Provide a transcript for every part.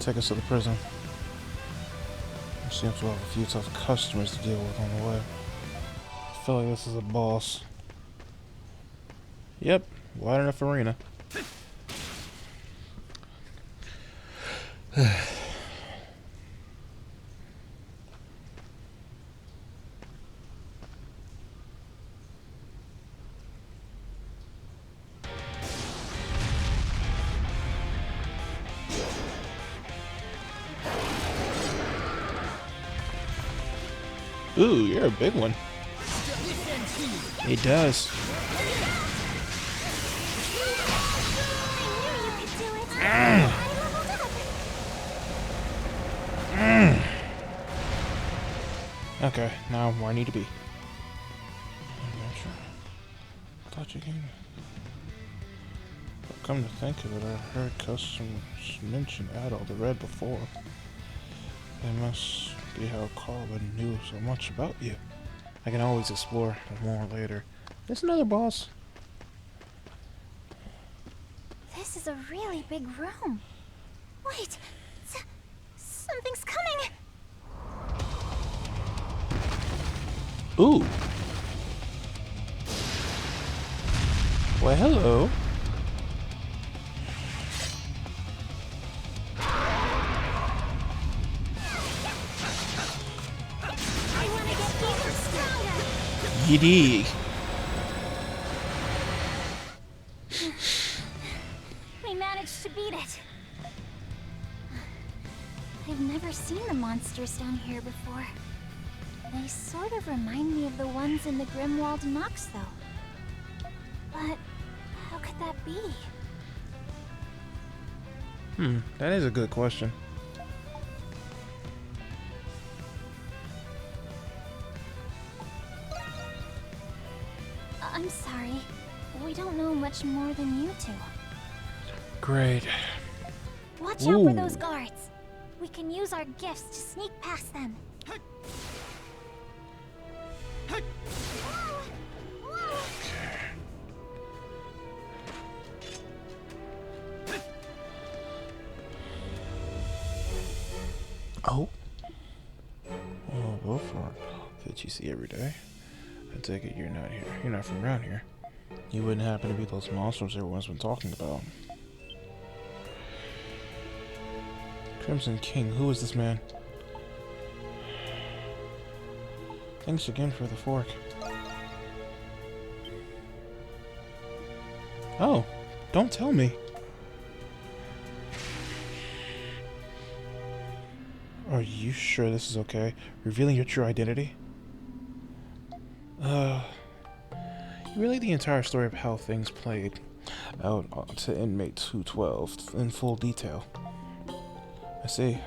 take us to the prison. We seem to have a few tough customers to deal with on the way. I feel like this is a boss. Yep, wide enough arena. Ooh, you're a big one. It does. Okay, now where I need to be. I thought you came. Come to think of it, I heard customers mention Adol the Red before. They must be how Carlin knew so much about you. I can always explore more later. There's another boss. This is a really big room. Wait, something's coming. Ooh. Well, hello. I want to get even stronger. Yiddy. We managed to beat it. I've never seen the monsters down here before. They sort of remind me of the ones in the Grimwald Reprisals, though. But how could that be? That is a good question. I'm sorry. We don't know much more than you two. Great. Watch out for those guards. We can use our gifts to sneak past them. Oh. Oh, go for it. That you see every day. I take it you're not here. You're not from around here. You wouldn't happen to be those monsters everyone's been talking about. Crimson King, who is this man? Thanks again for the fork. Oh, don't tell me. Are you sure this is okay? Revealing your true identity? Really the entire story of how things played out to inmate 212 in full detail. I see.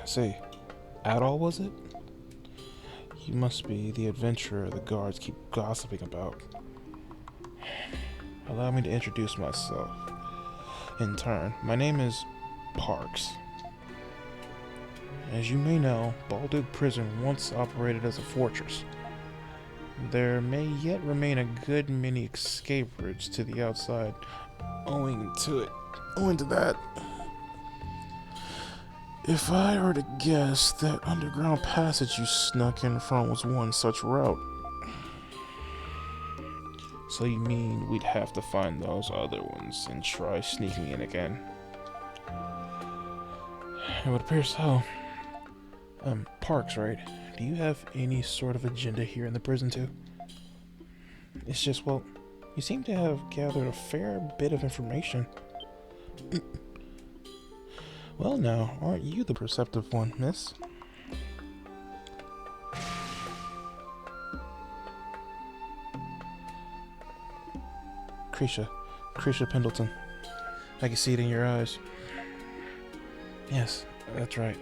Adol, was it? You must be the adventurer the guards keep gossiping about. Allow me to introduce myself. In turn, my name is Parks. As you may know, Baldur Prison once operated as a fortress. There may yet remain a good many escape routes to the outside, owing to that. If I were to guess, that underground passage you snuck in from was one such route. So you mean we'd have to find those other ones and try sneaking in again? It would appear so. Parks, right? Do you have any sort of agenda here in the prison too? It's just, well, you seem to have gathered a fair bit of information. Well now, aren't you the perceptive one, miss? Krysha Pendleton. I can see it in your eyes. Yes, that's right.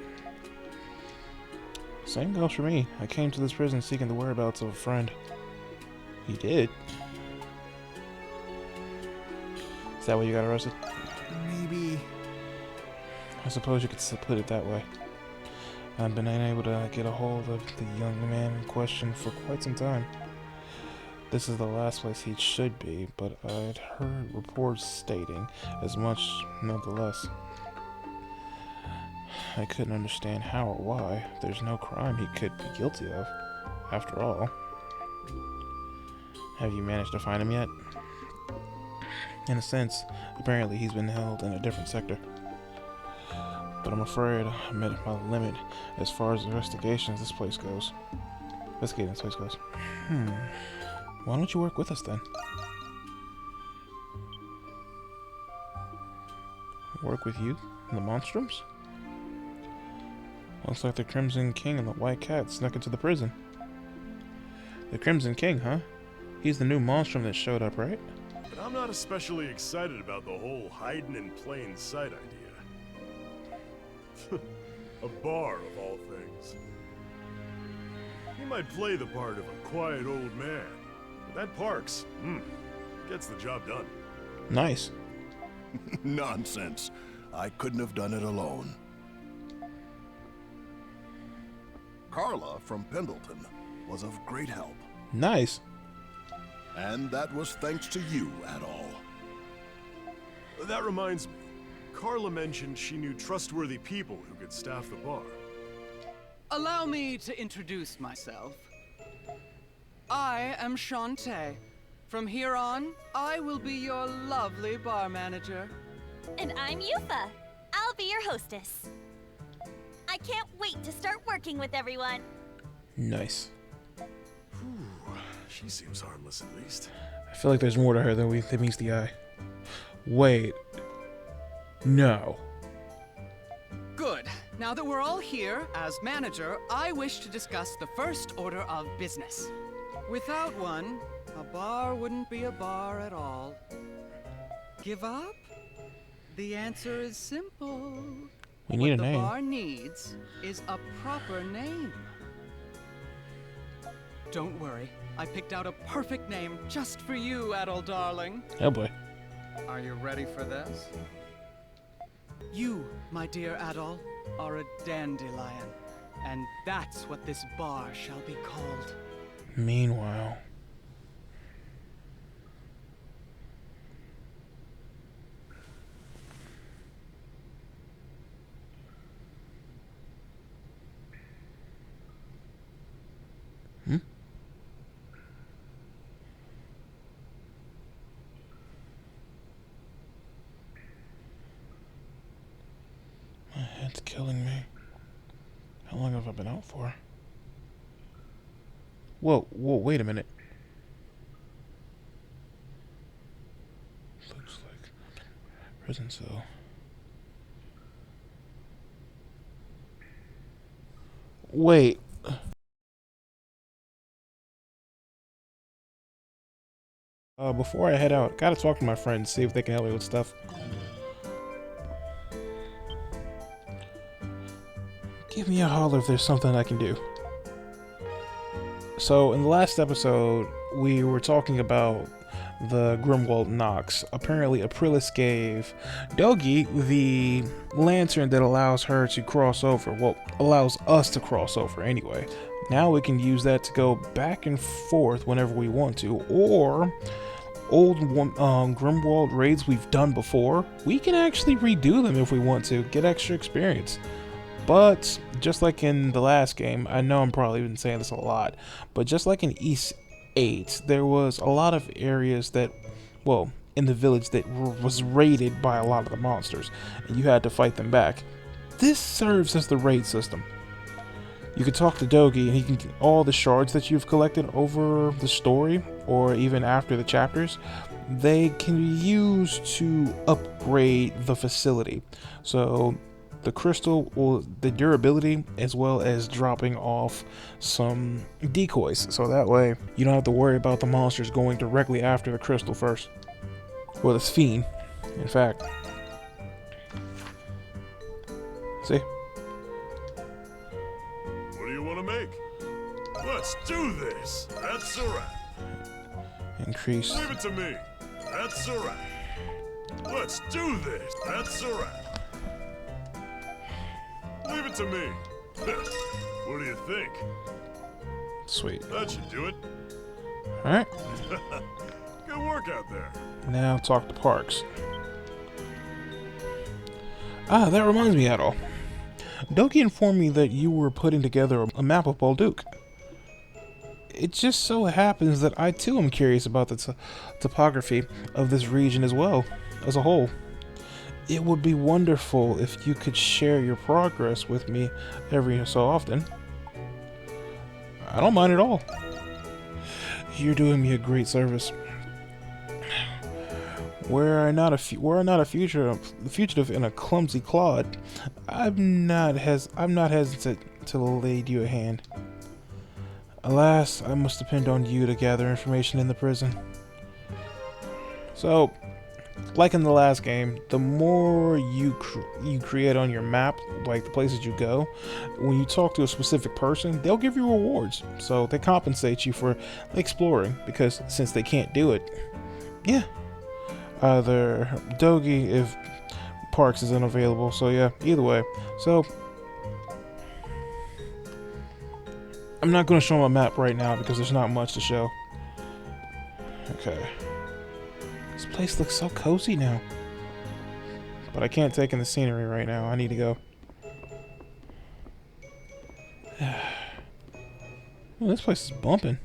Same goes for me. I came to this prison seeking the whereabouts of a friend. You did? Is that why you got arrested? Maybe. I suppose you could put it that way. I've been unable to get a hold of the young man in question for quite some time. This is the last place he should be, but I'd heard reports stating as much nonetheless. I couldn't understand how or why. There's no crime he could be guilty of, after all. Have you managed to find him yet? In a sense, apparently he's been held in a different sector. But I'm afraid I'm at my limit as far as investigating this place goes. Why don't you work with us then? Work with you? And the monstrums? Looks like the Crimson King and the White Cat snuck into the prison. The Crimson King, huh? He's the new monstrum that showed up, right? But I'm not especially excited about the whole hiding in plain sight idea. A bar, of all things. He might play the part of a quiet old man, but that Parks, gets the job done. Nice. Nonsense. I couldn't have done it alone. Carla from Pendleton was of great help. Nice. And that was thanks to you, Adol. That reminds me. Carla mentioned she knew trustworthy people who could staff the bar. Allow me to introduce myself. I am Shantae. From here on, I will be your lovely bar manager. And I'm Yufa. I'll be your hostess. I can't wait to start working with everyone. Nice. She seems harmless at least. I feel like there's more to her than meets the eye. Wait. No. Good. Now that we're all here, as manager, I wish to discuss the first order of business. Without one, a bar wouldn't be a bar at all. Give up? The answer is simple. We need a What name. the bar needs is a proper name. Don't worry, I picked out a perfect name just for you, Adol darling. Oh boy. Are you ready for this? You, my dear Adol, are a dandelion, and that's what this bar shall be called. Meanwhile. My head's killing me. How long have I been out for? Whoa, wait a minute. Looks like prison cell. Wait. Before I head out, gotta talk to my friends, see if they can help me with stuff. Give me a holler if there's something I can do. So, in the last episode, we were talking about the Grimwald Nox. Apparently, Aprilis gave Dogi the lantern that allows her to cross over. Well, allows us to cross over anyway. Now we can use that to go back and forth whenever we want to, or old Grimwald raids we've done before, we can actually redo them if we want to, get extra experience. But just like in the last game, I know I'm probably been saying this a lot, but just like in East 8, there was a lot of areas that, well, in the village that was raided by a lot of the monsters, and you had to fight them back. This serves as the raid system. You can talk to Dogi, and he can get all the shards that you've collected over the story, or even after the chapters. They can be used to upgrade the facility. So the crystal, or the durability, as well as dropping off some decoys. So that way, you don't have to worry about the monsters going directly after the crystal first. Well, the fiend, in fact. See? Let's do this. That's a wrap. Increase. Leave it to me. That's a wrap. Let's do this. That's a wrap. Leave it to me. What do you think? Sweet. That should do it. Alright. Good work out there. Now talk to Parks. Ah, that reminds me, Adol. Doki informed me that you were putting together a map of Balduke. It just so happens that I too am curious about the topography of this region as well, as a whole. It would be wonderful if you could share your progress with me every so often. I don't mind at all. You're doing me a great service. Were I not a fugitive and a clumsy clod, I'm not hesitant to lend you a hand. Alas, I must depend on you to gather information in the prison. So, like in the last game, the more you create on your map, like the places you go, when you talk to a specific person, they'll give you rewards. So they compensate you for exploring, because since they can't do it, yeah. Either Dogi if Parks is unavailable, so yeah, either way. So I'm not going to show my map right now because there's not much to show. Okay. This place looks so cozy now. But I can't take in the scenery right now. I need to go. Well, this place is bumping.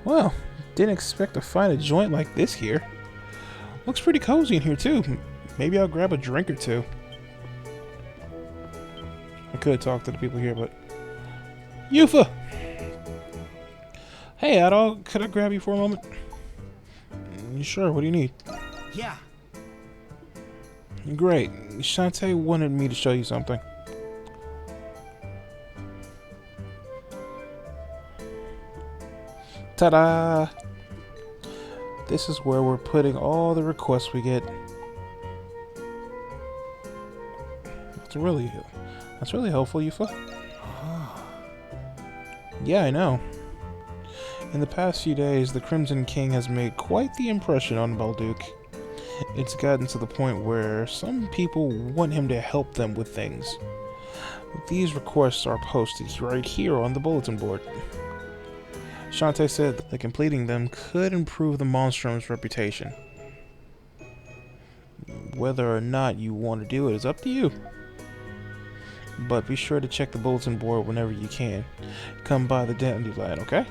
Well, didn't expect to find a joint like this here. Looks pretty cozy in here too. Maybe I'll grab a drink or two. I could talk to the people here, but... Yufa! Hey, Adol, could I grab you for a moment? Sure, what do you need? Yeah. Great. Shantae wanted me to show you something. Ta-da! This is where we're putting all the requests we get. That's really helpful, Yufa. Yeah, I know. In the past few days, the Crimson King has made quite the impression on Balduke. It's gotten to the point where some people want him to help them with things. These requests are posted right here on the bulletin board. Shantae said that completing them could improve the monstrum's reputation. Whether or not you want to do it is up to you. But be sure to check the bulletin board whenever you can. Come by the dandelion, okay?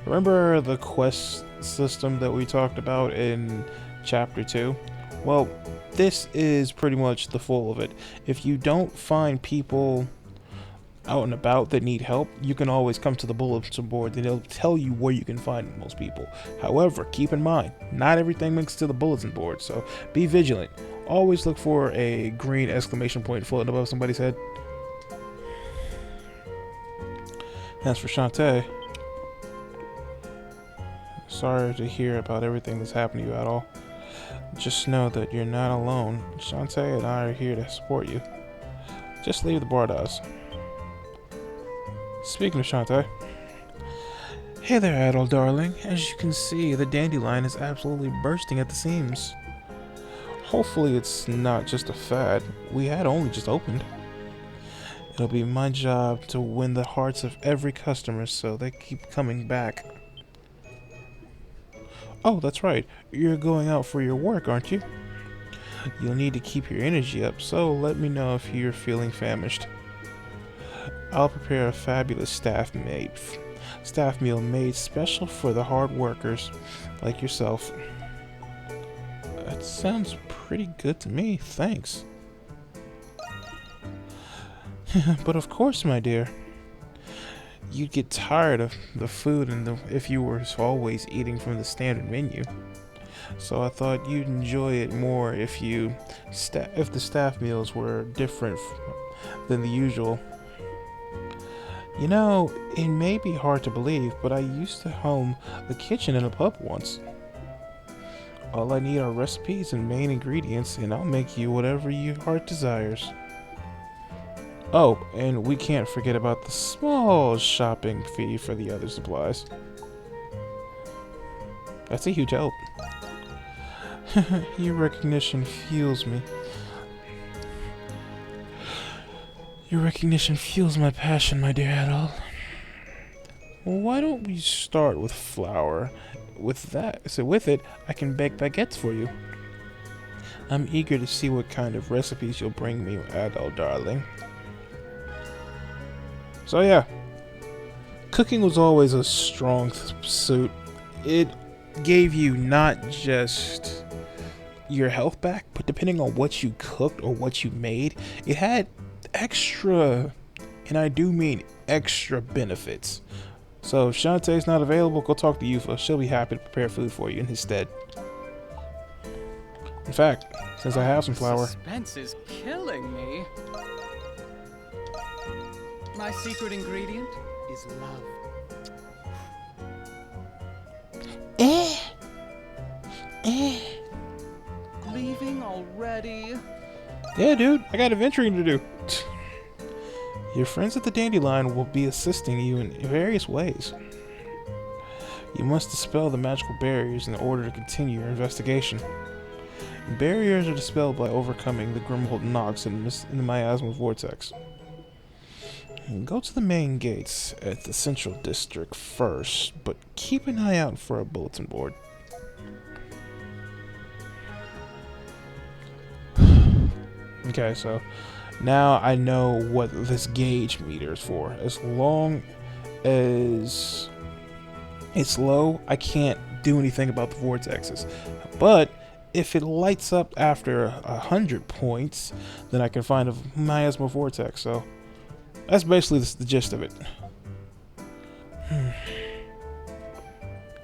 Remember the quest system that we talked about in Chapter 2? Well, this is pretty much the full of it. If you don't find people out and about that need help, you can always come to the bulletin board and it'll tell you where you can find most people. However, keep in mind, not everything links to the bulletin board, so be vigilant. Always look for a green exclamation point floating above somebody's head. As for Shantae, sorry to hear about everything that's happened to you at all. Just know that you're not alone. Shantae and I are here to support you. Just leave the bar to us. Speaking of Shantae. Hey there, Adol, darling. As you can see, the dandelion is absolutely bursting at the seams. Hopefully it's not just a fad. We had only just opened. It'll be my job to win the hearts of every customer so they keep coming back. Oh, that's right. You're going out for your work, aren't you? You'll need to keep your energy up, so let me know if you're feeling famished. I'll prepare a fabulous staff meal made special for the hard workers like yourself. That sounds pretty good to me, thanks. But of course, my dear. You'd get tired of the food if you were always eating from the standard menu. So I thought you'd enjoy it more if the staff meals were different than the usual. You know, it may be hard to believe, but I used to home the kitchen in a pub once. All I need are recipes and main ingredients, and I'll make you whatever your heart desires. Oh, and we can't forget about the small shopping fee for the other supplies. That's a huge help. Your recognition fuels me. Your recognition fuels my passion, my dear Adol. Well, why don't we start with flour? With it, I can bake baguettes for you. I'm eager to see what kind of recipes you'll bring me, Adol, darling. So yeah, cooking was always a strong suit. It gave you not just your health back, but depending on what you cooked or what you made, it had extra, and I do mean extra, benefits. So if Shantae's not available, go talk to Yufa. She'll be happy to prepare food for you in his stead. In fact, since I have some flour. Suspense is killing me. My secret ingredient is love. Leaving already? Yeah, dude, I got adventuring to do. Your friends at the Dandelion will be assisting you in various ways. You must dispel the magical barriers in order to continue your investigation. Barriers are dispelled by overcoming the Grimwald Knocks in the Miasma Vortex. Go to the main gates at the Central District first, but keep an eye out for a bulletin board. Okay, so now I know what this gauge meter is for. As long as it's low, I can't do anything about the vortexes. But if it lights up after 100 points, then I can find a miasma vortex. So that's basically the gist of it.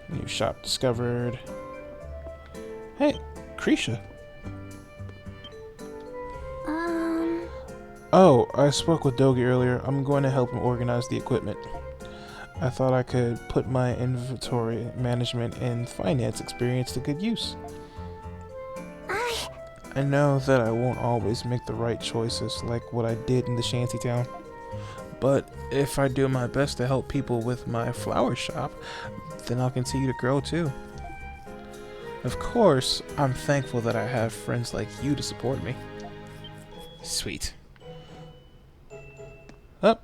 New shop discovered. Hey, Krysha. Oh, I spoke with Dogi earlier. I'm going to help him organize the equipment. I thought I could put my inventory management and finance experience to good use. I know that I won't always make the right choices like what I did in the shantytown. But if I do my best to help people with my flower shop, then I'll continue to grow too. Of course, I'm thankful that I have friends like you to support me. Sweet. Oh,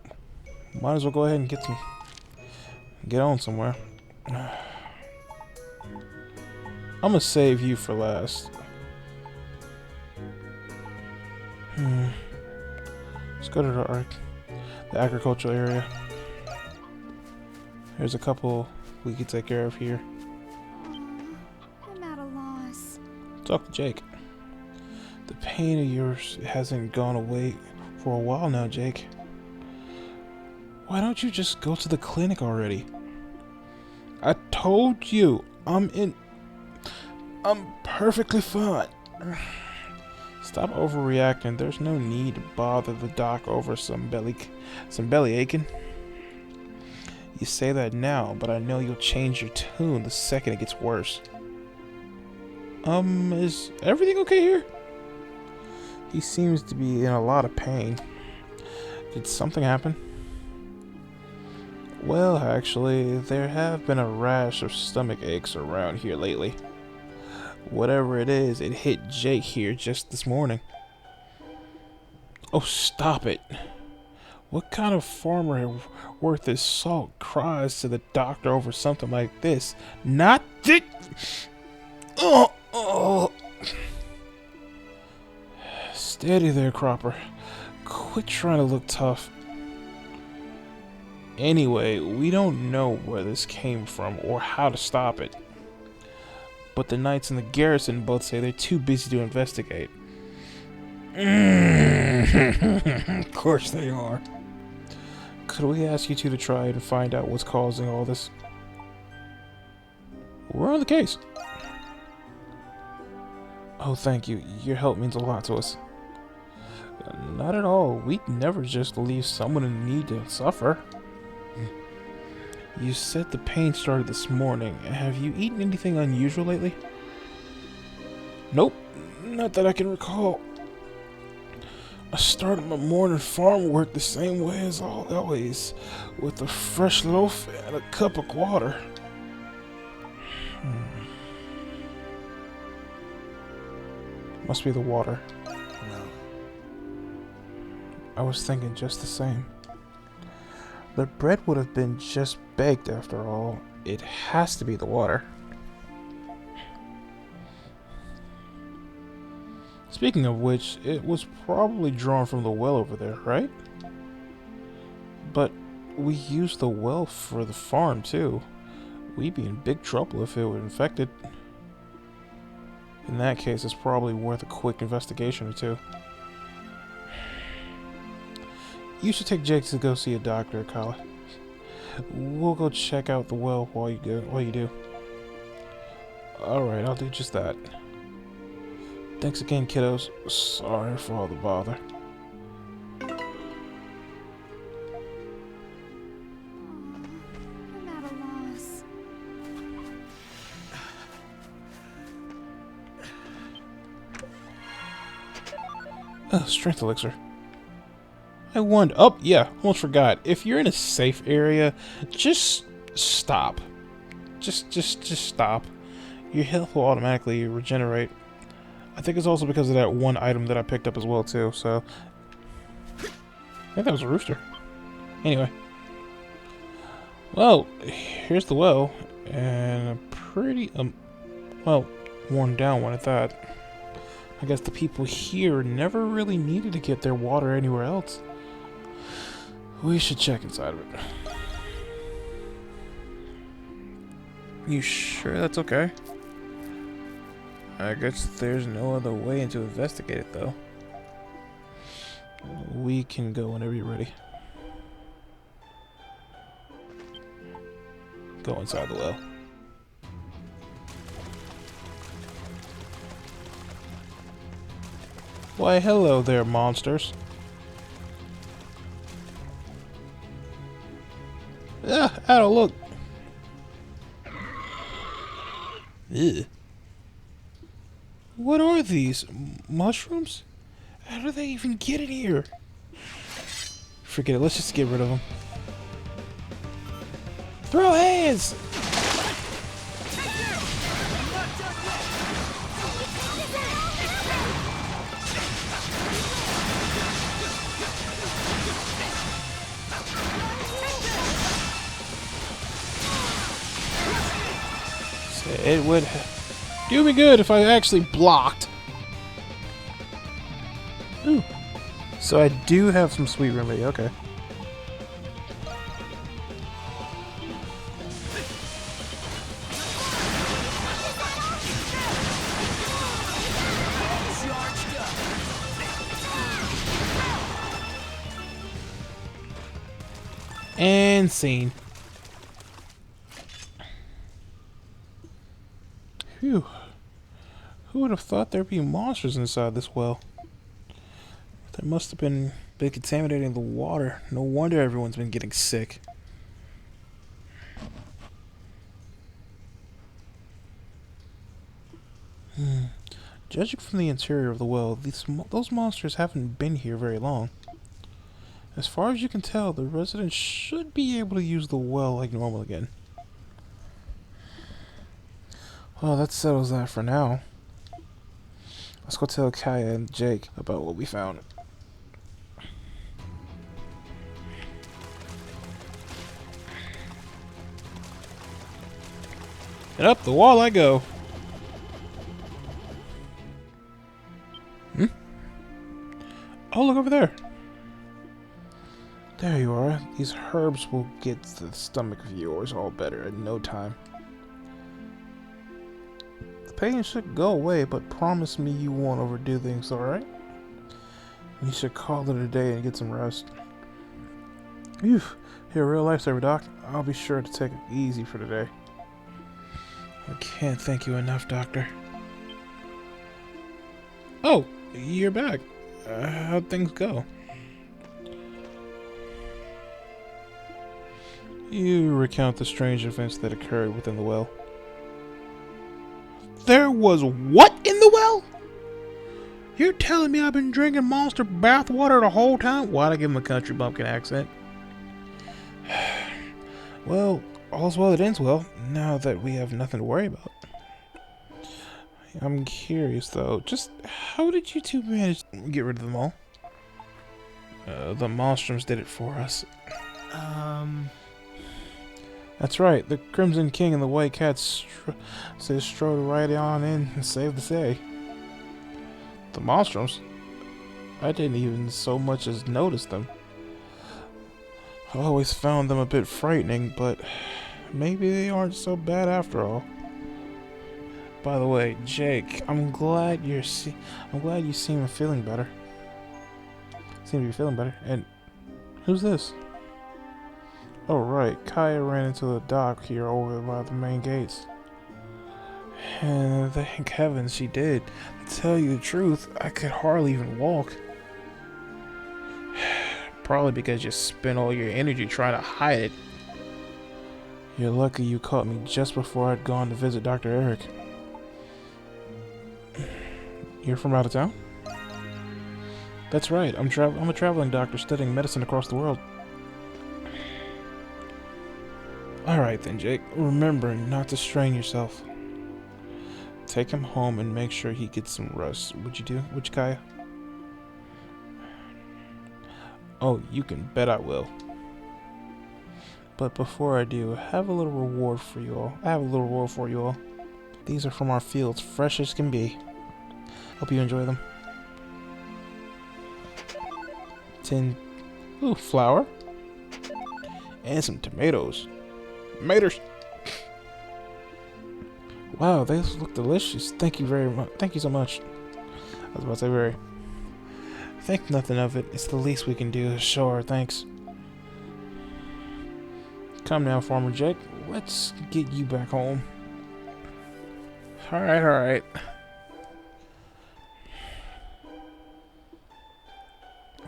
might as well go ahead and get on somewhere. I'm gonna save you for last. Let's go to the agricultural area. There's a couple we could take care of here. I'm at a loss. Talk to Jake. The pain of yours hasn't gone away for a while now, Jake. Why don't you just go to the clinic already? I told you, I'm perfectly fine. Stop overreacting. There's no need to bother the doc over some belly aching. You say that now, but I know you'll change your tune the second it gets worse. Is everything okay here? He seems to be in a lot of pain. Did something happen? Well, actually, there have been a rash of stomach aches around here lately. Whatever it is, it hit Jake here just this morning. Oh, stop it. What kind of farmer worth his salt cries to the doctor over something like this? Not this. Oh. Steady there, Cropper. Quit trying to look tough. Anyway, we don't know where this came from or how to stop it. But the knights in the garrison both say they're too busy to investigate. Of course they are. Could we ask you two to try and find out what's causing all this? We're on the case. Oh, thank you. Your help means a lot to us. Not at all. We'd never just leave someone in need to suffer. You said the pain started this morning. Have you eaten anything unusual lately? Nope, not that I can recall. I started my morning farm work the same way as always, with a fresh loaf and a cup of water. Must be the water. Well, I was thinking just the same. The bread would have been just baked after all. It has to be the water. Speaking of which, it was probably drawn from the well over there, right? But we used the well for the farm too. We'd be in big trouble if it were infected. In that case, it's probably worth a quick investigation or two. You should take Jake to go see a doctor, Kala. We'll go check out the well while you do. Alright, I'll do just that. Thanks again, kiddos. Sorry for all the bother. I'm at a loss. Strength elixir. I won. Oh, yeah, almost forgot. If you're in a safe area, just stop. Just stop. Your health will automatically regenerate. I think it's also because of that one item that I picked up as well, too, so... I think that was a rooster. Anyway. Well, here's the well. And a pretty, well, worn down one at that. I guess the people here never really needed to get their water anywhere else. We should check inside of it. You sure that's okay? I guess there's no other way to investigate it, though. We can go whenever you're ready. Go inside the well. Why, hello there, monsters. Ah, Adol, look. Ugh. What are these? Mushrooms? How do they even get in here? Forget it, let's just get rid of them. Throw hands! It would do me good if I actually blocked. Ooh. So I do have some sweet remedy, okay. And scene. Phew. Who would have thought there'd be monsters inside this well? There must have been contaminating the water. No wonder everyone's been getting sick. Judging from the interior of the well, those monsters haven't been here very long. As far as you can tell, the residents should be able to use the well like normal again. Well, that settles that for now. Let's go tell Kaya and Jake about what we found. And up the wall I go. Oh, look over there. There you are. These herbs will get the stomach of yours all better in no time. The pain should go away, but promise me you won't overdo things, alright? You should call it a day and get some rest. Phew. You're a real lifesaver, Doc. I'll be sure to take it easy for today. I can't thank you enough, Doctor. Oh, you're back. How'd things go? You recount the strange events that occurred within the well. There was what in the well? You're telling me I've been drinking monster bathwater the whole time? Why'd I give him a country bumpkin accent? Well, all's well that ends well, now that we have nothing to worry about. I'm curious, though. Just how did you two manage to get rid of them all? The monstrums did it for us. That's right. The Crimson King and the White Cat strode right on in and saved the day. The monstrums? I didn't even so much as notice them. I always found them a bit frightening, but maybe they aren't so bad after all. By the way, Jake, I'm glad you seem feeling better. Seem to be feeling better. And who's this? Oh right, Kaya ran into the dock here over by the main gates. And thank heavens she did. To tell you the truth, I could hardly even walk. Probably because you spent all your energy trying to hide it. You're lucky you caught me just before I'd gone to visit Dr. Eric. You're from out of town? That's right, I'm a traveling doctor studying medicine across the world. Alright then, Jake. Remember not to strain yourself. Take him home and make sure he gets some rest. Would you, Kaya? Oh, you can bet I will. But before I do, I have a little reward for you all. These are from our fields, fresh as can be. Hope you enjoy them. Flour. And some tomatoes. Maters. Wow, these look delicious. Thank you very much. Thank you so much. I was about to say very. Think nothing of it. It's the least we can do. Sure, thanks. Come now, Farmer Jake. Let's get you back home. Alright.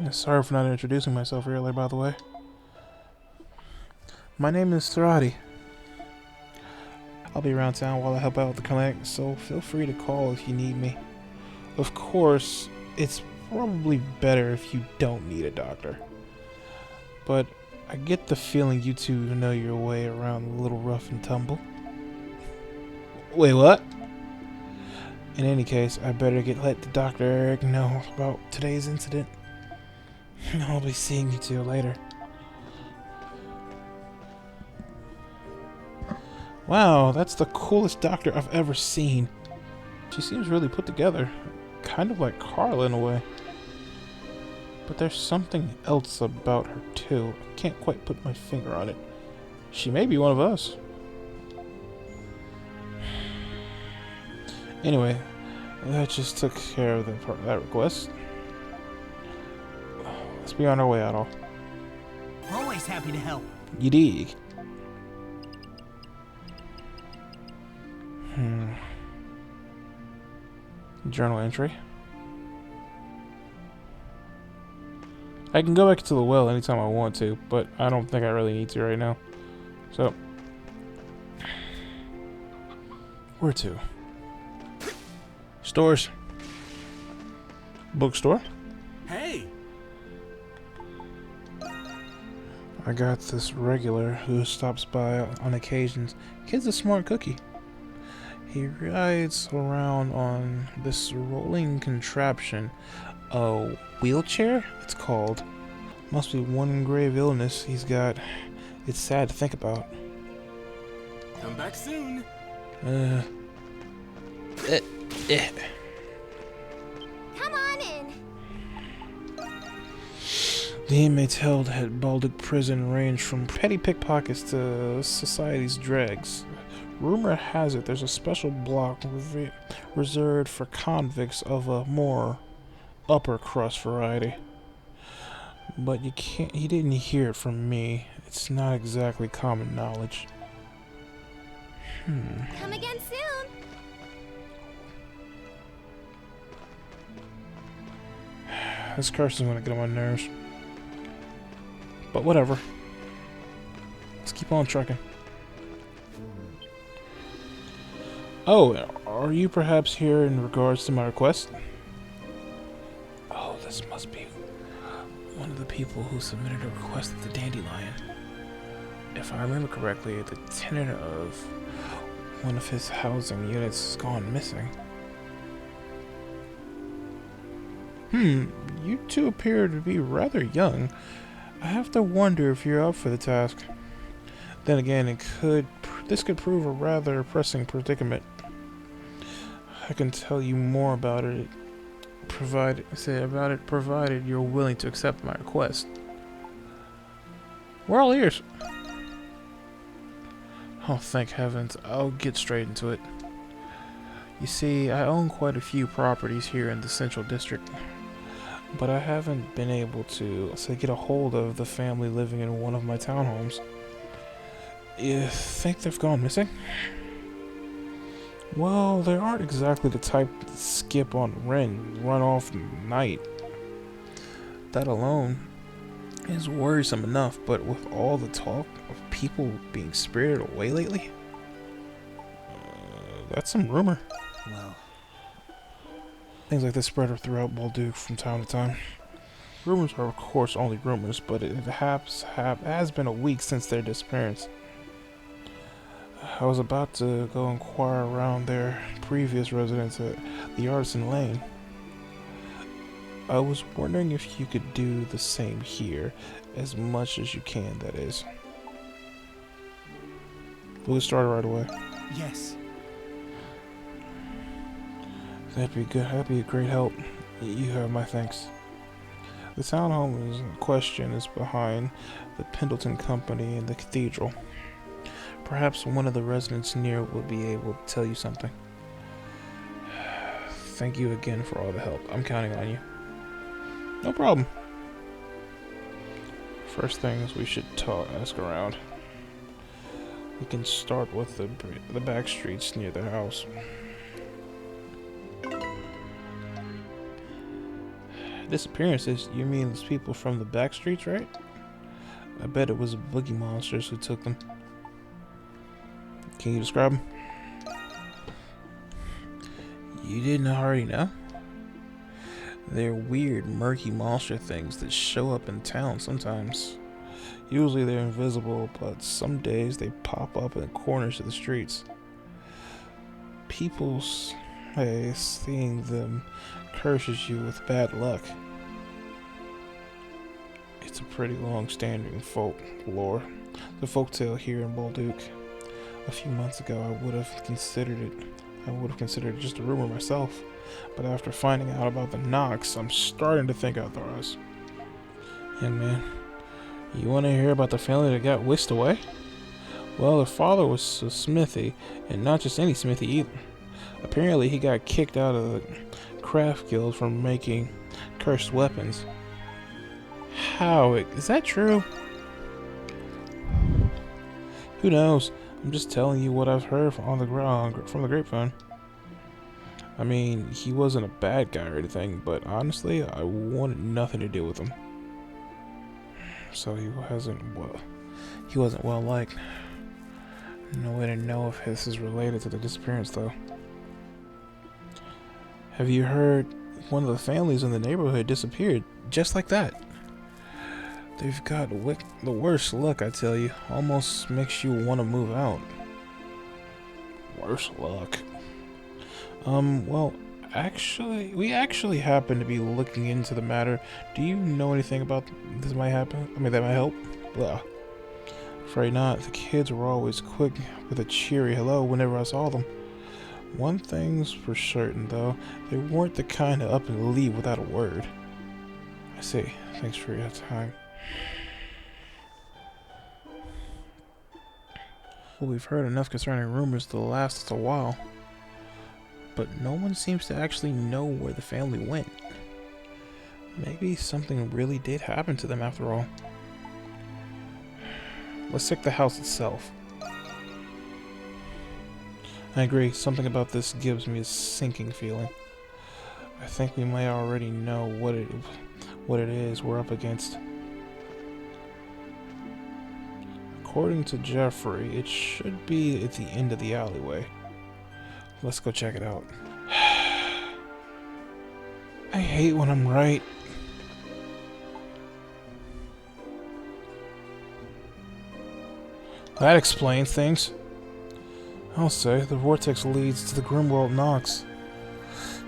Sorry for not introducing myself earlier, by the way. My name is Thrati. I'll be around town while I help out with the clinic, so feel free to call if you need me. Of course, it's probably better if you don't need a doctor. But I get the feeling you two know your way around a little rough and tumble. Wait, what? In any case, I better let the Dr. Eric know about today's incident. I'll be seeing you two later. Wow, that's the coolest doctor I've ever seen. She seems really put together. Kind of like Carla in a way. But there's something else about her too. I can't quite put my finger on it. She may be one of us. Anyway, that just took care of that request. Let's be on our way, Adol. Always happy to help. You dig? Journal entry. I can go back to the well anytime I want to, but I don't think I really need to right now. So, where to? Stores. Bookstore. Hey! I got this regular who stops by on occasions. Kid's a smart cookie. He rides around on this rolling contraption. A wheelchair, it's called. Must be one grave illness he's got. It's sad to think about. Come back soon. Come on in. The inmates held at Baldic Prison range from petty pickpockets to society's dregs. Rumor has it there's a special block reserved for convicts of a more upper crust variety. But you didn't hear it from me. It's not exactly common knowledge. Come again soon. This cursing's gonna get on my nerves. But whatever. Let's keep on trucking. Oh, are you perhaps here in regards to my request? Oh, this must be one of the people who submitted a request at the Dandelion. If I remember correctly, the tenant of one of his housing units has gone missing. You two appear to be rather young. I have to wonder if you're up for the task. Then again, this could prove a rather pressing predicament. I can tell you more about it, provided you're willing to accept my request. We're all ears. Oh, thank heavens. I'll get straight into it. You see, I own quite a few properties here in the Central District, but I haven't been able to get a hold of the family living in one of my townhomes. You think they've gone missing? Well, they aren't exactly the type to skip on run off night. That alone is worrisome enough, but with all the talk of people being spirited away lately, that's some rumor. Well, things like this spread throughout Bolduc from time to time. Rumors are, of course, only rumors, but it has been a week since their disappearance. I was about to go inquire around their previous residence at the Artisan Lane. I was wondering if you could do the same here, as much as you can, that is. We'll get started right away. yes. That'd be good. That'd be a great help. You have my thanks. The townhome in question is behind the Pendleton Company and the cathedral. Perhaps one of the residents near will be able to tell you something. Thank you again for all the help. I'm counting on you. No problem. First thing is we should ask around. We can start with the back streets near the house. Disappearances? You mean those people from the back streets, right? I bet it was boogie monsters who took them. Can you describe them? You didn't already know? They're weird, murky monster things that show up in town sometimes. Usually they're invisible, but some days they pop up in corners of the streets. People say seeing them curses you with bad luck. It's a pretty long-standing folklore. The folktale here in Bolduc. A few months ago, I would have considered it just a rumor myself, but after finding out about the Nox, I'm starting to think otherwise. Young man, you want to hear about the family that got whisked away? Well, their father was a Smithy, and not just any Smithy either. Apparently, he got kicked out of the craft guild for making cursed weapons. How? Is that true? Who knows? I'm just telling you what I've heard from the grapevine. I mean, he wasn't a bad guy or anything, but honestly, I wanted nothing to do with him. So he wasn't well liked. No way to know if this is related to the disappearance, though. Have you heard one of the families in the neighborhood disappeared just like that? They've got the worst luck, I tell you. Almost makes you want to move out. Worse luck. Well, we actually happen to be looking into the matter. Do you know anything about this might happen? I mean, that might help? Blah. Afraid not. The kids were always quick with a cheery hello whenever I saw them. One thing's for certain, though. They weren't the kind to up and leave without a word. I see. Thanks for your time. Well, we've heard enough concerning rumors to last us a while. But no one seems to actually know where the family went. Maybe something really did happen to them after all. Let's check the house itself. I agree, something about this gives me a sinking feeling. I think we may already know what it is we're up against. According to Jeffrey, it should be at the end of the alleyway. Let's go check it out. I hate when I'm right. That explains things. I'll say, the vortex leads to the Grimwald Nox.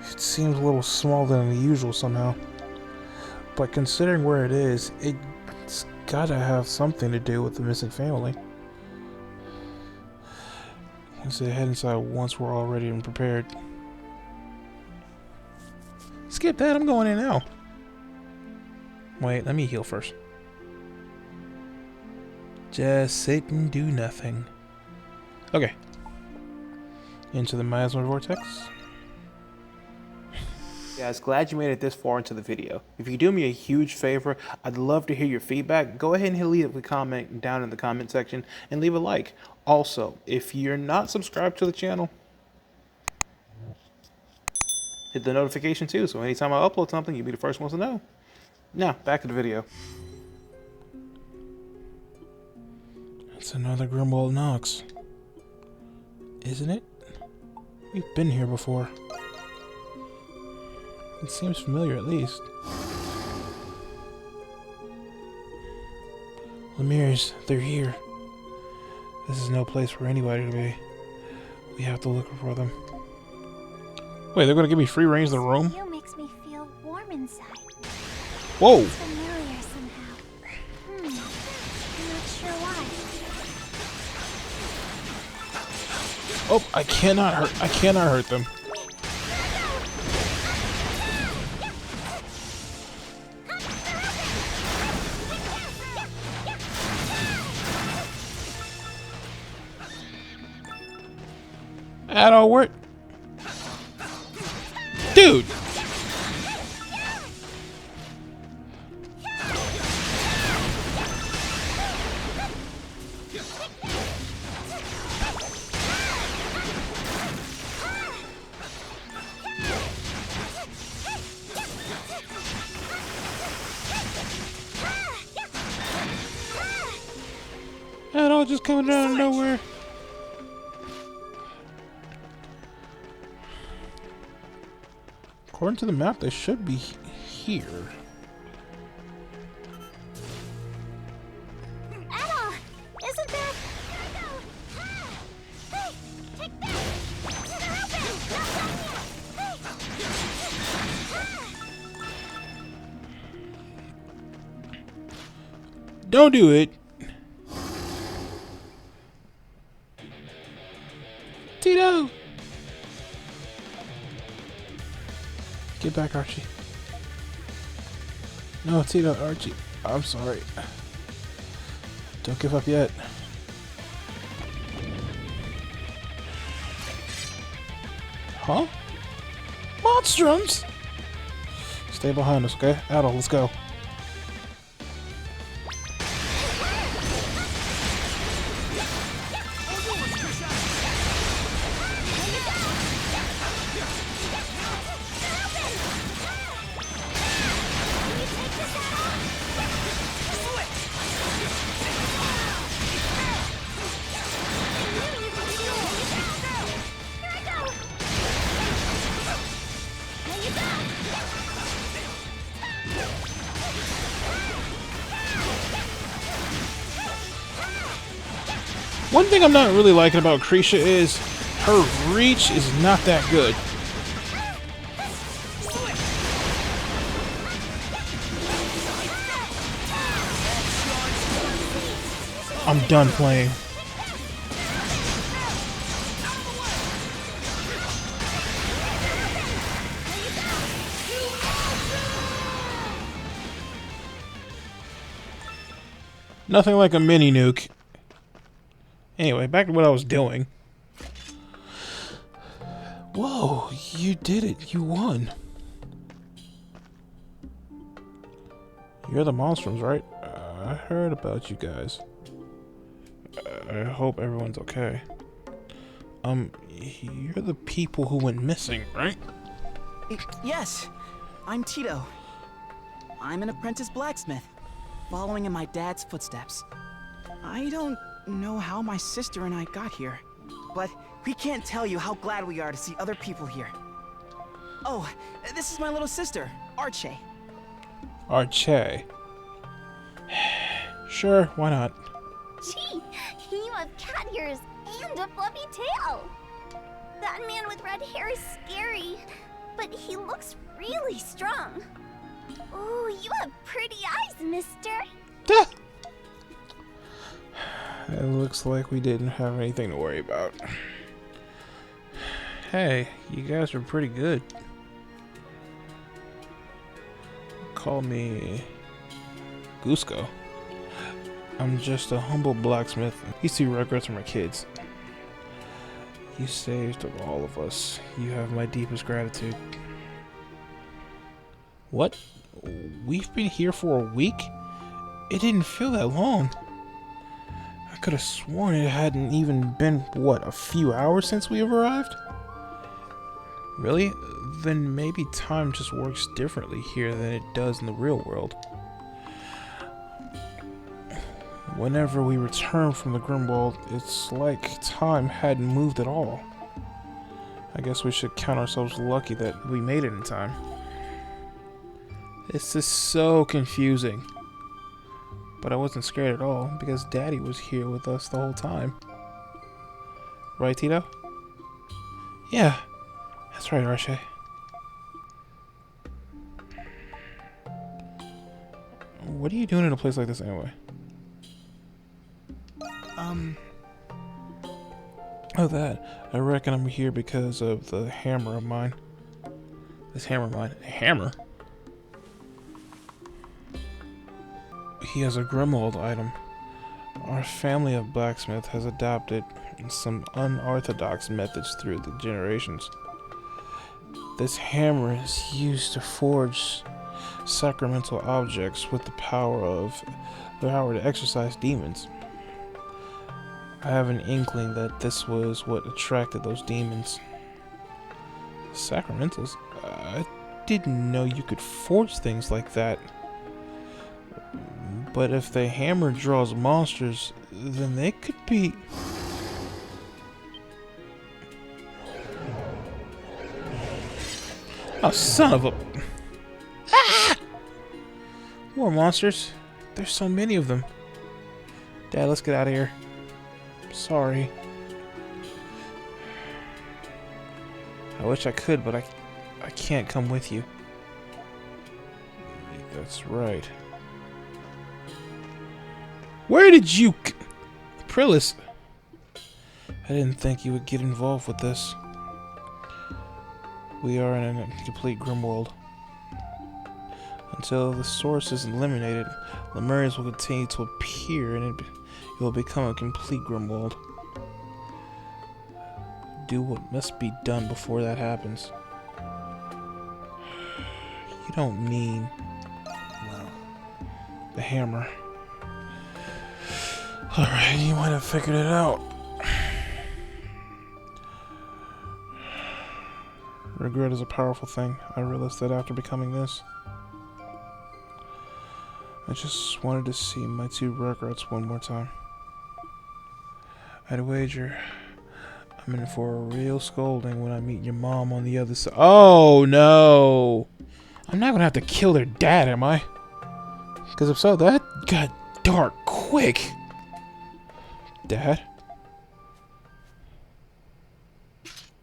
It seems a little smaller than the usual somehow. But considering where it is, it's gotta have something to do with the missing family. Let's head inside once we're all ready and prepared. skip that. I'm going in now. Wait, let me heal first. Just sit and do nothing. Okay. Into the Miasma vortex. Guys, glad you made it this far into the video. If you do me a huge favor, I'd love to hear your feedback. Go ahead and leave a comment down in the comment section and leave a like. Also, if you're not subscribed to the channel, hit the notification too, so anytime I upload something, you'll be the first ones to know. Now, back to the video. It's another Grimwald Nox, isn't it? We've been here before. It seems familiar, at least. Lemire's, they're here. This is no place for anybody to be. We have to look for them. Wait, they're gonna give me free range in the room? You makes me feel warm inside. Whoa! It's familiar somehow. I'm not sure why. Oh, I cannot hurt them. Adol, where? Dude! Adol just coming out of nowhere. According to the map, they should be here. Adol, isn't there? Hey, take that! Don't do it. Tito! Get back, Archie. No, Tito, Archie. I'm sorry. Don't give up yet. Huh? Monstrums? Stay behind us, okay? Adol, let's go. One thing I'm not really liking about Krysha is her reach is not that good. I'm done playing. Nothing like a mini nuke. Anyway, back to what I was doing. Whoa, you did it. You won. You're the monstrums, right? I heard about you guys. I hope everyone's okay. You're the people who went missing, right? Yes, I'm Tito. I'm an apprentice blacksmith, following in my dad's footsteps. I don't know how my sister and I got here, but we can't tell you how glad we are to see other people here. Oh, this is my little sister, Archie. Archie. Sure, why not? Gee, you have cat ears and a fluffy tail. That man with red hair is scary, but he looks really strong. Ooh, you have pretty eyes, mister. It looks like we didn't have anything to worry about. Hey, you guys are pretty good. call me Gusco. I'm just a humble blacksmith. These two regrets are my kids. You saved all of us. You have my deepest gratitude. What? We've been here for a week? It didn't feel that long. I could have sworn it hadn't even been, what, a few hours since we arrived? Really? Then maybe time just works differently here than it does in the real world. Whenever we return from the Grimwald, it's like time hadn't moved at all. I guess we should count ourselves lucky that we made it in time. This is so confusing. But I wasn't scared at all, because Daddy was here with us the whole time. Right, Tito? Yeah, that's right, Arshay. What are you doing in a place like this anyway? Oh, that. I reckon I'm here because of the hammer of mine. This hammer of mine. A hammer? He has a Grimwald item. Our family of blacksmiths has adopted some unorthodox methods through the generations. This hammer is used to forge sacramental objects with the power to exorcise demons. I have an inkling that this was what attracted those demons. Sacramentals? I didn't know you could forge things like that. But if the hammer draws monsters, then they could be... Oh, son of a... Ah! More monsters. There's so many of them. Dad, let's get out of here. Sorry. I wish I could, but I can't come with you. That's right. Where did you... Prillis? I didn't think you would get involved with this. We are in a complete Grimwald. Until the source is eliminated, Lemurians will continue to appear and it will become a complete Grimwald. Do what must be done before that happens. You don't mean... well, the hammer. Alright, you might have figured it out. Regret is a powerful thing. I realized that after becoming this. I just wanted to see my two regrets one more time. I'd wager I'm in for a real scolding when I meet your mom on the other side. Oh no! I'm not gonna have to kill their dad, am I? Because if so, that got dark quick. Dad?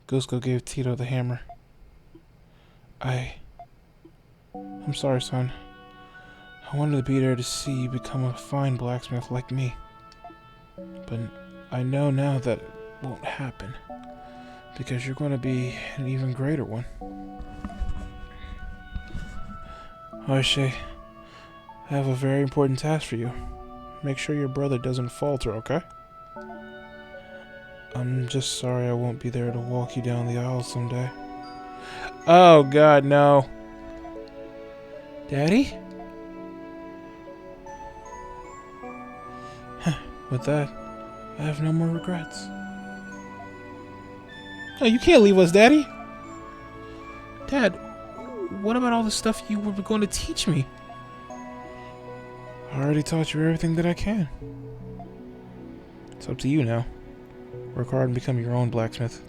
Gusco gave Tito the hammer. I'm sorry, son. I wanted to be there to see you become a fine blacksmith like me. But I know now that it won't happen. Because you're going to be an even greater one. Arshay, I have a very important task for you. Make sure your brother doesn't falter, okay? I'm just sorry I won't be there to walk you down the aisle someday. Oh God, no. Daddy? With that, I have no more regrets. Oh, you can't leave us, Daddy. Dad, what about all the stuff you were going to teach me? I already taught you everything that I can. It's up to you now. Work hard and become your own blacksmith.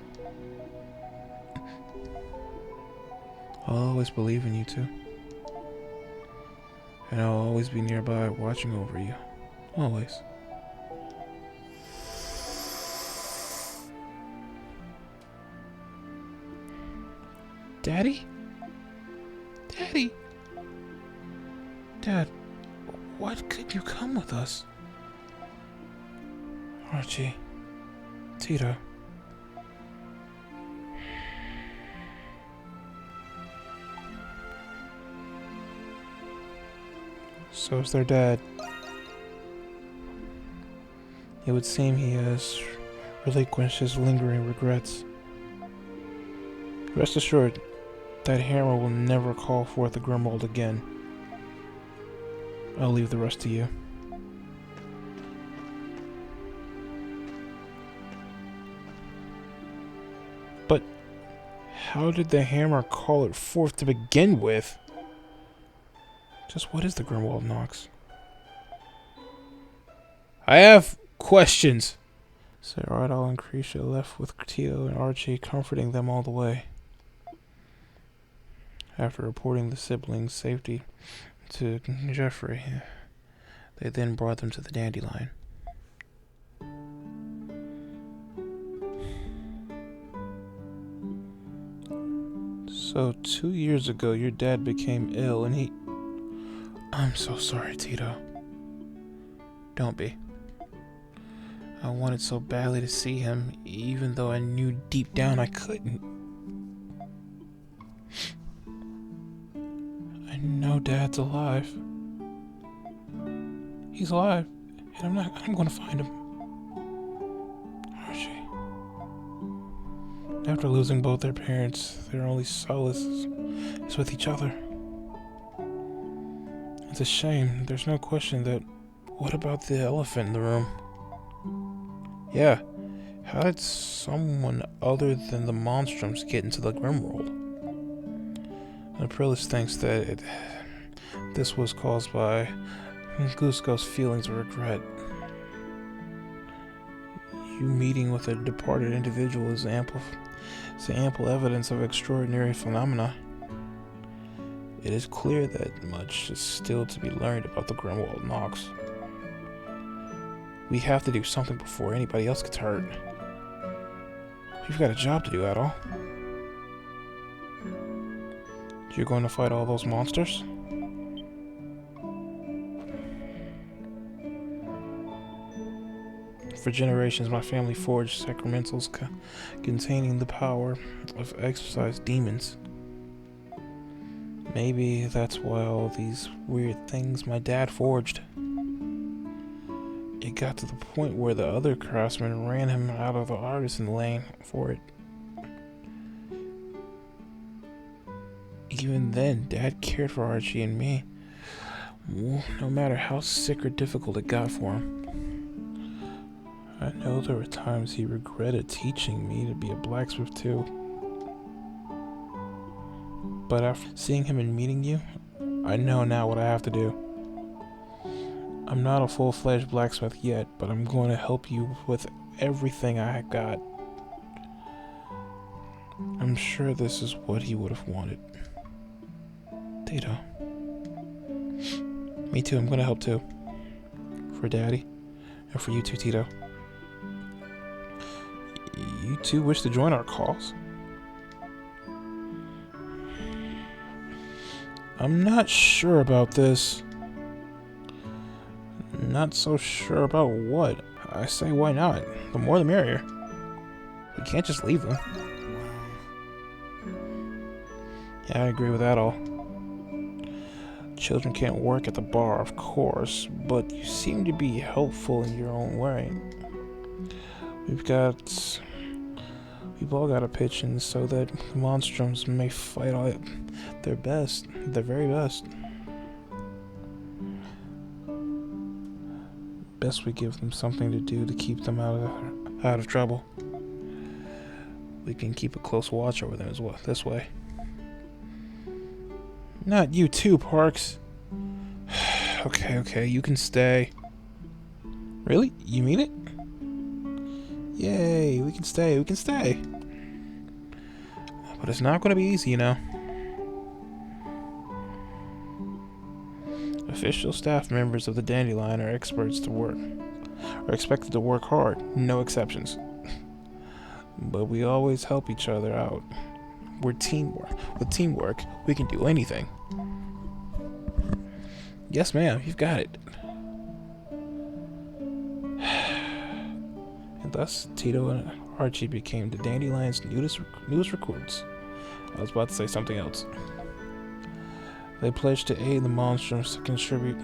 I'll always believe in you too. And I'll always be nearby watching over you. Always. Daddy? Daddy? Dad, what could you come with us? Archie. Tito. So is their dad. It would seem he has relinquished his lingering regrets. Rest assured, that hammer will never call forth the Grimwald again. I'll leave the rest to you. But how did the hammer call it forth to begin with? Just what is the Grimwald Nox? I have questions. So Adol and Krysha left with Tito and Archie comforting them all the way. After reporting the siblings' safety to Jeffrey, they then brought them to the Dandelion. So 2 years ago, your dad became ill and he... I'm so sorry, Tito. Don't be. I wanted so badly to see him, even though I knew deep down I couldn't. I know Dad's alive. He's alive, and I'm gonna find him. Archie. After losing both their parents, their only solace is with each other. It's a shame. There's no question that... What about the elephant in the room? Yeah. How did someone other than the monstrums get into the Grimworld? Aprilis thinks that this was caused by Goosetaf's feelings of regret. You meeting with a departed individual is ample evidence of extraordinary phenomena. It is clear that much is still to be learned about the Grimwald Nox. We have to do something before anybody else gets hurt. You've got a job to do, Adol. You're going to fight all those monsters? For generations, my family forged sacramentals containing the power of exorcised demons. Maybe that's why all these weird things my dad forged. It got to the point where the other craftsmen ran him out of the artisan lane for it. Even then, Dad cared for Archie and me, no matter how sick or difficult it got for him. I know there were times he regretted teaching me to be a blacksmith too. But after seeing him and meeting you, I know now what I have to do. I'm not a full-fledged blacksmith yet, but I'm going to help you with everything I got. I'm sure this is what he would have wanted. Tito. Me too, I'm going to help too. For Daddy, and for you too, Tito. You two wish to join our cause? I'm not sure about this. Not so sure about what. I say why not? The more the merrier. We can't just leave them. Yeah, I agree with that all. Children can't work at the bar, of course, but you seem to be helpful in your own way. We've all got to pitch in so that the monstrums may fight all their best, their very best. Best we give them something to do to keep them out of trouble. We can keep a close watch over them as well this way. Not you too, Parks. Okay, you can stay. Really? You mean it? Yay, we can stay. But it's not going to be easy, you know. Official staff members of the Dandelion are expected to work hard, no exceptions. But we always help each other out. We're teamwork. With teamwork, we can do anything. Yes, ma'am, you've got it. And thus, Tito and Archie became the Dandelion's newest recruits. I was about to say something else. They pledged to aid the monstrums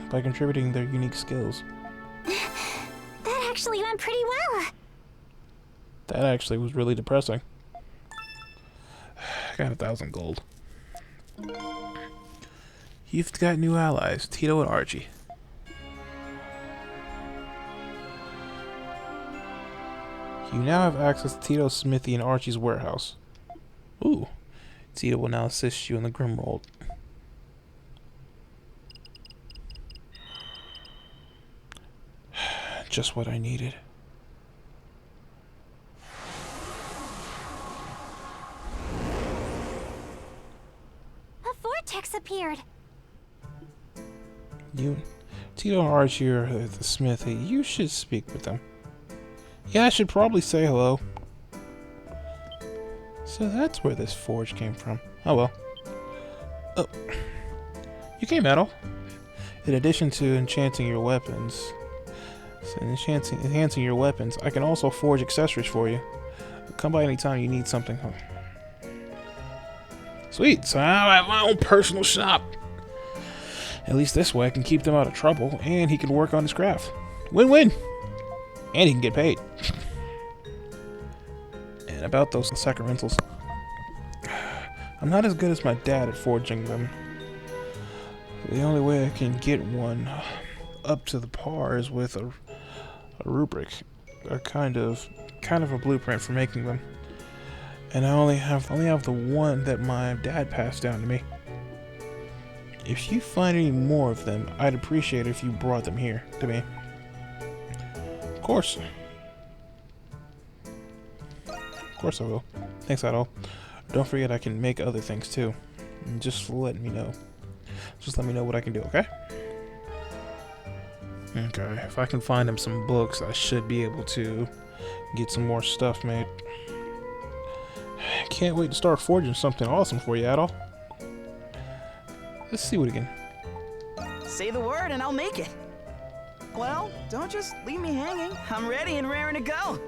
by contributing their unique skills. That actually went pretty well. That actually was really depressing. I got 1,000 gold. You've got new allies, Tito and Archie. You now have access to Tito's Smithy and Archie's warehouse. Ooh. Tito will now assist you in the Grimwald. Just what I needed. A vortex appeared. Tito and Archie are at the Smithy. You should speak with them. Yeah, I should probably say hello. So that's where this forge came from. Oh well. Oh. You came, Adol. In addition to enhancing your weapons, I can also forge accessories for you. Come by anytime you need something. Sweet, so I have my own personal shop. At least this way I can keep them out of trouble, and he can work on his craft. Win-win! And he can get paid. And about those sacramentals, I'm not as good as my dad at forging them. The only way I can get one up to the par is with a rubric, a kind of a blueprint for making them. And I only have the one that my dad passed down to me. If you find any more of them, I'd appreciate it if you brought them here to me. Of course. Of course I will. Thanks, Adol. Don't forget I can make other things too. And just let me know. Just let me know what I can do, okay? Okay, if I can find him some books, I should be able to get some more stuff made. Can't wait to start forging something awesome for you, Adol. Let's see what again. Say the word and I'll make it. Well, don't just leave me hanging. I'm ready and raring to go.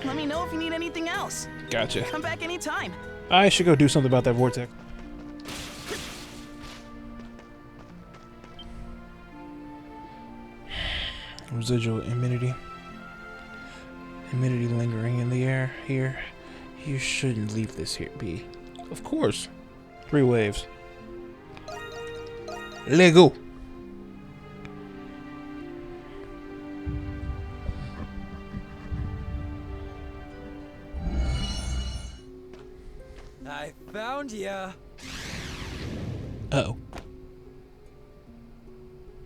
Let me know if you need anything else. Gotcha. Come back anytime. I should go do something about that vortex. Residual humidity lingering in the air here. You shouldn't leave this here be. Of course. 3 waves. Let go. I found ya. Uh-oh.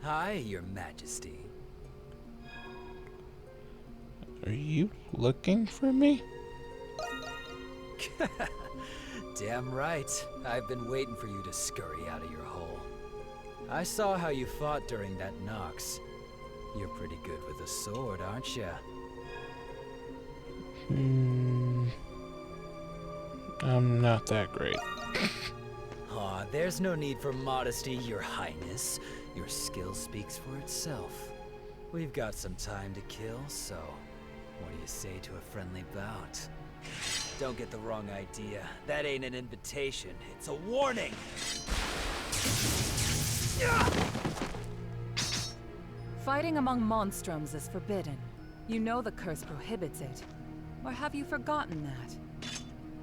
Hi, Your Majesty. Are you looking for me? Damn right. I've been waiting for you to scurry out of your hole. I saw how you fought during that Nox. You're pretty good with a sword, aren't ya? I'm not that great. Aw, there's no need for modesty, Your Highness. Your skill speaks for itself. We've got some time to kill, so what do you say to a friendly bout? Don't get the wrong idea. That ain't an invitation, it's a warning! Fighting among monstrums is forbidden. You know the curse prohibits it. Or have you forgotten that?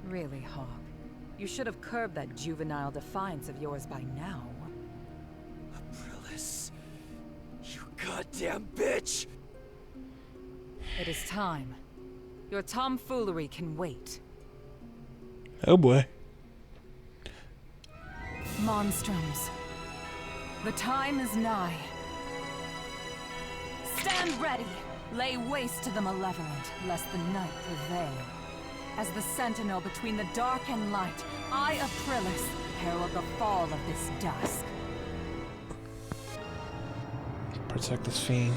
Really, Hawk. You should have curbed that juvenile defiance of yours by now. Aprilis, you goddamn bitch! It is time. Your tomfoolery can wait. Oh boy. Monstrums. The time is nigh. Stand ready! Lay waste to the malevolent, lest the night prevail. As the sentinel between the dark and light, I, Aprilis, herald the fall of this dusk. Protect this fiend.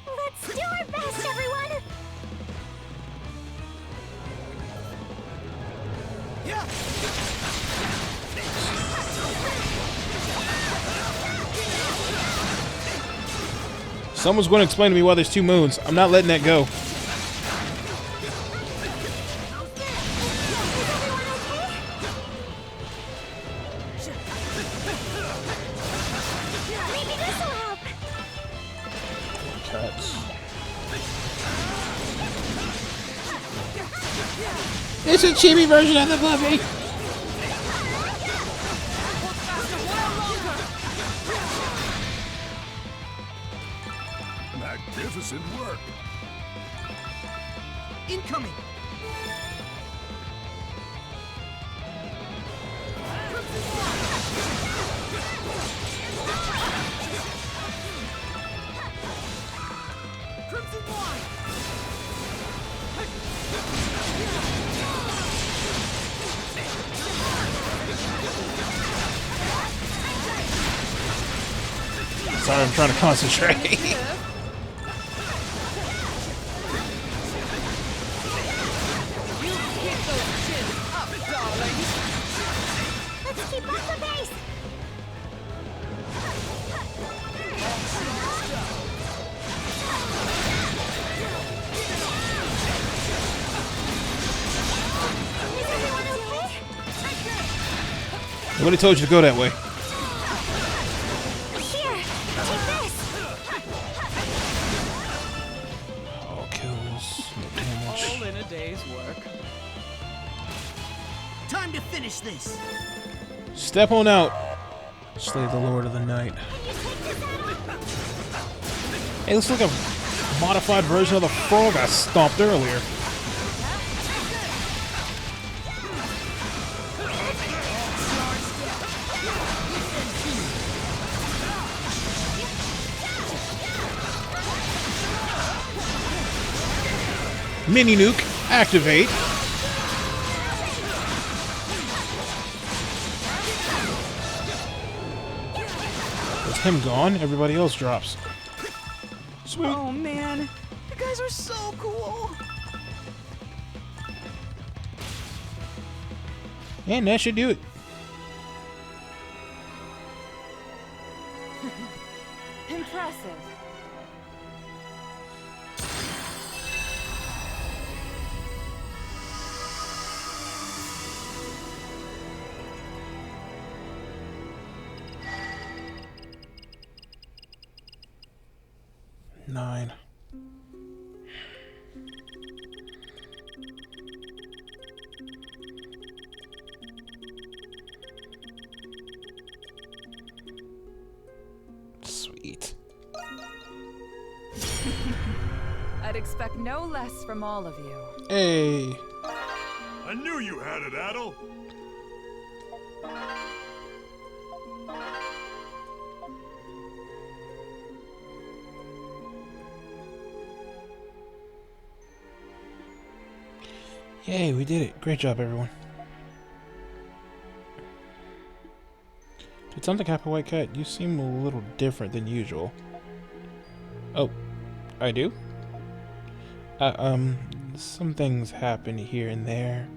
Let's do our best, everyone! Someone's going to explain to me why there's 2 moons. I'm not letting that go. Cats. It's a chibi version of the puppy. Magnificent work. Incoming! Sorry, I'm trying to concentrate. Let's keep up the pace. Is everyone okay? Nobody told you to go that way. Here, take this. All kills, no damage. All in a day's work. Time to finish this. Step on out. Slay the Lord of the Night. Hey, looks like a modified version of the frog I stomped earlier. Mini nuke, activate. With him gone, everybody else drops. Sweet. Oh man, you guys are so cool. And that should do it. Impressive. Nine. Sweet. I'd expect no less from all of you. Hey. I knew you had it, Adol. Yay, we did it. Great job, everyone. Did something happen, White Cat? You seem a little different than usual. Oh, I do? Some things happen here and there.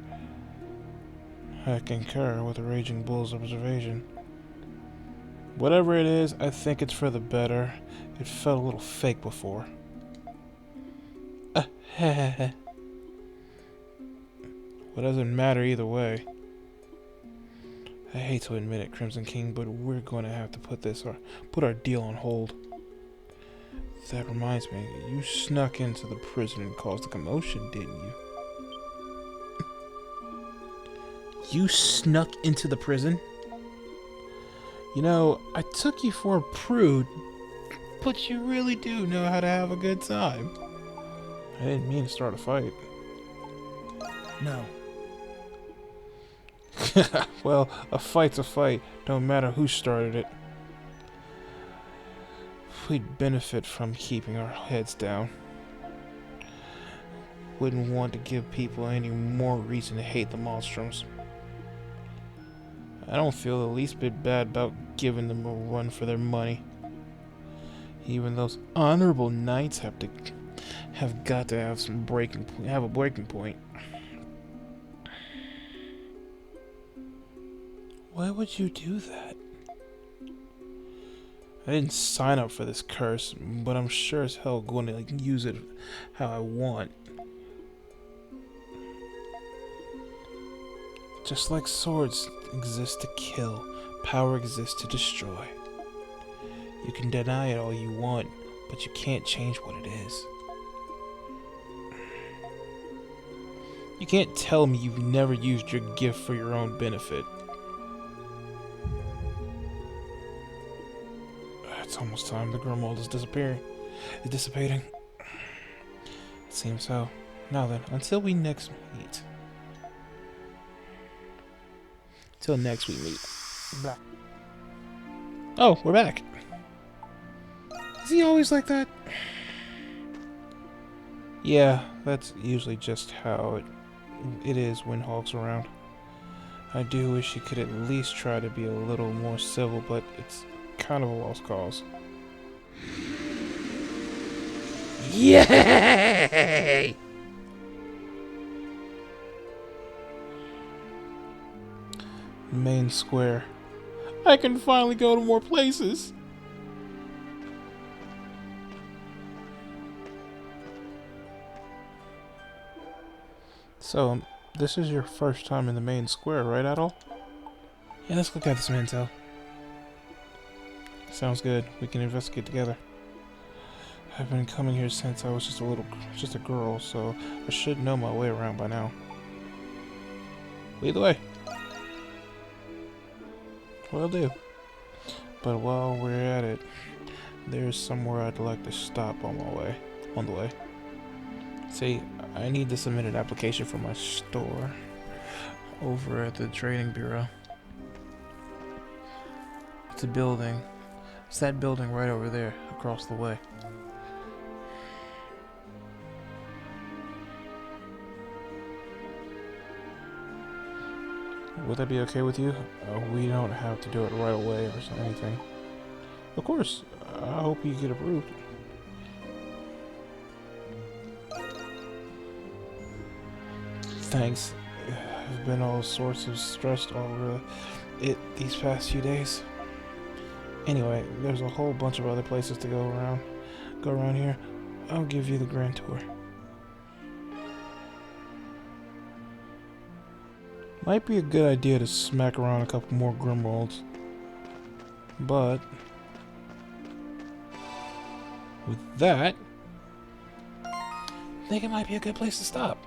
I concur with the Raging Bull's observation. Whatever it is, I think it's for the better. It felt a little fake before. Well, it doesn't matter either way. I hate to admit it, Crimson King, but we're going to have to put our deal on hold. That reminds me, you snuck into the prison and caused a commotion, didn't you? You snuck into the prison? You know, I took you for a prude, but you really do know how to have a good time. I didn't mean to start a fight. No. Well, a fight's a fight, no matter who started it. We'd benefit from keeping our heads down. Wouldn't want to give people any more reason to hate the monstrums. I don't feel the least bit bad about giving them a run for their money. Even those honorable knights have got to have a breaking point. Why would you do that? I didn't sign up for this curse, but I'm sure as hell going to use it how I want. Just like swords exist to kill, power exists to destroy. You can deny it all you want, but you can't change what it is. You can't tell me you've never used your gift for your own benefit. It's almost time. The Grimwald is disappearing. It's dissipating. It seems so. Now then, until we next meet. Till next we meet. Blah. Oh, we're back. Is he always like that? Yeah, that's usually just how it is when Hawk's around. I do wish he could at least try to be a little more civil, but it's kind of a lost cause. Yay! Main square. I can finally go to more places. So, this is your first time in the main square, right, Adol? Yeah, let's look at some intel. Sounds good. We can investigate together. I've been coming here since I was just a girl, so I should know my way around by now. Lead the way. Will do. But while we're at it, there's somewhere I'd like to stop on the way. See, I need to submit an application for my store over at the trading bureau. It's a building. It's that building right over there, across the way. Would that be okay with you? We don't have to do it right away or anything. Of course. I hope you get approved. Thanks. I've been all sorts of stressed over it these past few days. Anyway, there's a whole bunch of other places to go around here. I'll give you the grand tour. Might be a good idea to smack around a couple more Grimwalds. But with that, I think it might be a good place to stop.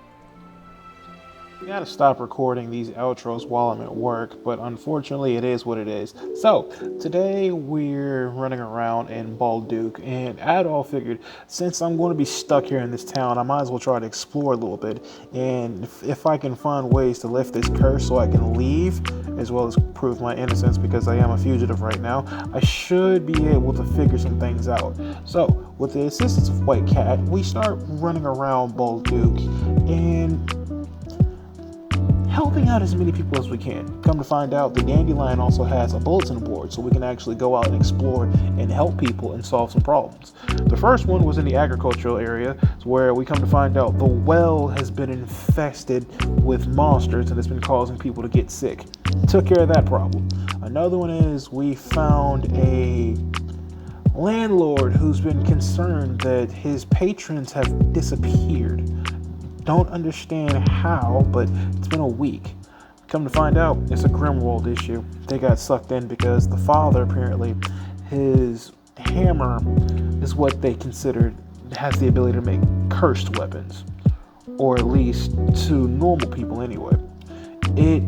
I gotta stop recording these outros while I'm at work, but unfortunately it is what it is. So, today we're running around in Balduke, and Adol figured since I'm going to be stuck here in this town, I might as well try to explore a little bit, and if I can find ways to lift this curse so I can leave, as well as prove my innocence because I am a fugitive right now, I should be able to figure some things out. So, with the assistance of White Cat, we start running around Balduke, and helping out as many people as we can. Come to find out, the Dandelion also has a bulletin board, so we can actually go out and explore and help people and solve some problems. The first one was in the agricultural area, where we come to find out the well has been infested with monsters and it's been causing people to get sick. Took care of that problem. Another one is we found a landlord who's been concerned that his patrons have disappeared. Don't understand how, but it's been a week. Come to find out, it's a Grimwald issue. They got sucked in because the father, apparently, his hammer is what they considered has the ability to make cursed weapons. Or at least to normal people anyway. It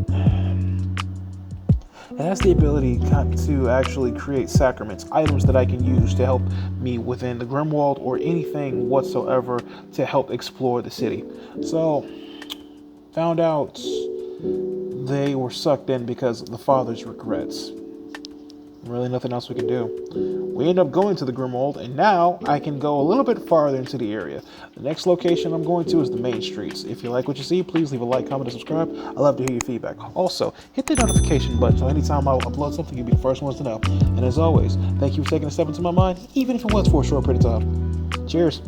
has the ability to actually create sacraments, items that I can use to help me within the Grimwald or anything whatsoever to help explore the city. So, found out they were sucked in because of the father's regrets. Really nothing else we can do. We end up going to the Grimwald, and now I can go a little bit farther into the area. The next location I'm going to is the main streets. If you like what you see, please leave a like, comment, and subscribe. I'd love to hear your feedback. Also, hit the notification button so anytime I upload something, you'll be the first ones to know. And as always, thank you for taking a step into my mind, even if it was for a short period of time. Cheers.